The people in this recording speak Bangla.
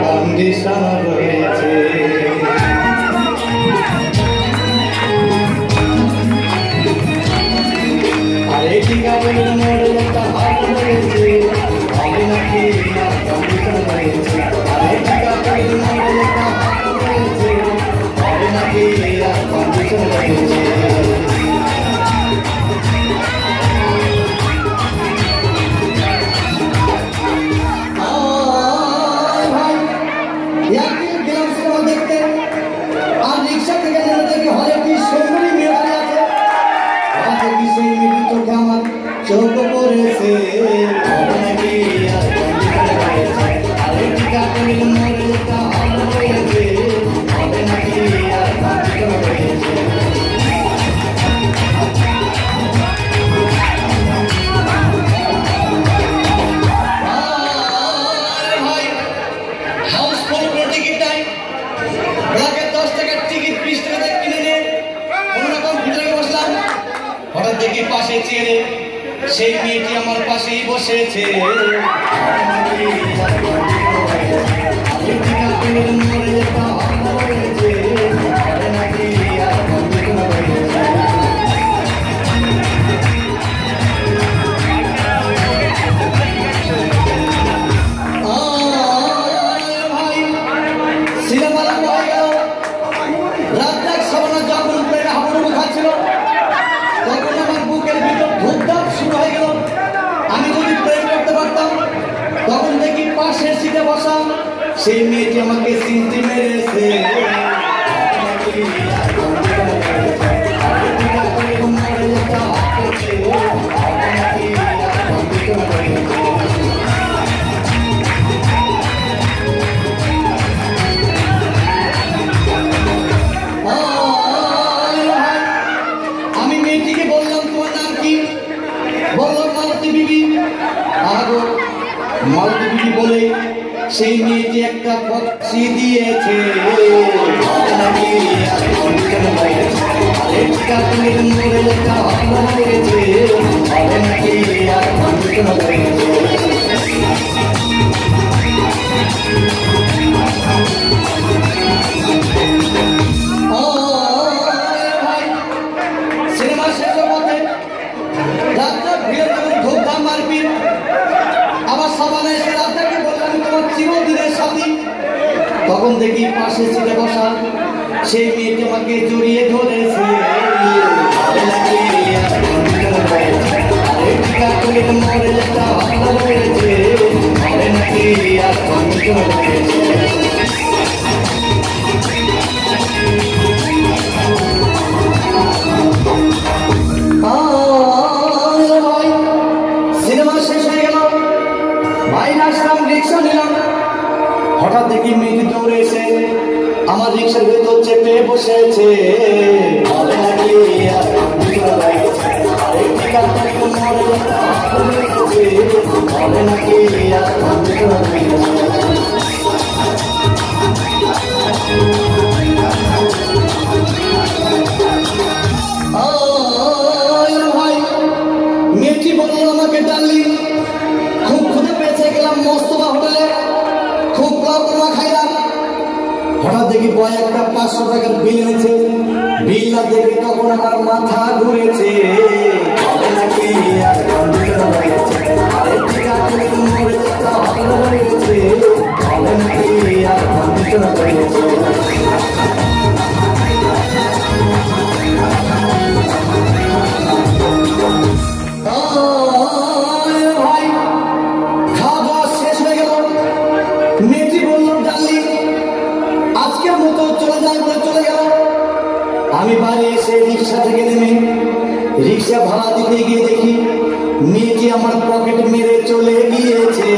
কন্ডিশন রয়েছে আরে ঠিকানের মডেল একটা হাত রয়েছে হবে নাকি কন্ডিশন রয়েছে আরে ঠিকানের মডেল একটা হাত রয়েছে হবে নাকি কন্ডিশন রয়েছে চোখ পড়েছে হবে নাকি আরে টিকা করিল মরেটা ভালো হয়েছে হবে নাকি হাউসফুল টিকিট নাই ব্ল্যাকের 10 টাকার টিকিট 20 টাকা কিনে নিয়ে কোনোরকম ভিতরে বসলাম হঠাৎ দেখি পাশে চেয়ারে সেই মেয়েটি আমার পাশেই বসেছে সেই মেয়েটি আমাকে চিনতে মেরেছে আমি মেয়েটিকে বললাম তোমার নাম কি বললাম মালতী বিবি আগো মালতী বিবি বলে সেই মেয়েটি একটা পক্ষী দিয়েছে সিনেমা শেষ পথে রাস্তা ভিড়ে যখন ধূপধাম মারপিট আবার সাবানে এসে রাস্তাকে বললাম তোমার চিরদিনের সাথী তখন দেখি পাশে সিটে বসা সেই মেয়েটি আমাকে জড়িয়ে ধরেছে সিনেমা শেষ হয়ে গেল ভাই আসলাম রিক্সা নিলাম হঠাৎ দেখি মেয়েটি দৌড়ে এসে আমার রিক্সার ভেতর চেপে বসেছে মেয়েটি বলল আমাকে ডার্লিং খুব খুঁজে পেয়েছে গেলাম মোস্তফা হোটেলে খুব পোলা খাইলাম হঠাৎ দেখি বয় একটা 500 টাকার বিল এনেছে বিল না দেখে তখন আমার মাথা ঘুরেছে মেয়েটি বলল ডার্লিং আজকের মতো চলে যায় বলে চলে গেল আমি বাড়ি এসে রিক্সা থেকে নেমে রিক্সা ভাড়া দিতে গিয়ে দেখি মেয়েটি আমার পকেট মেরে চলে গিয়েছে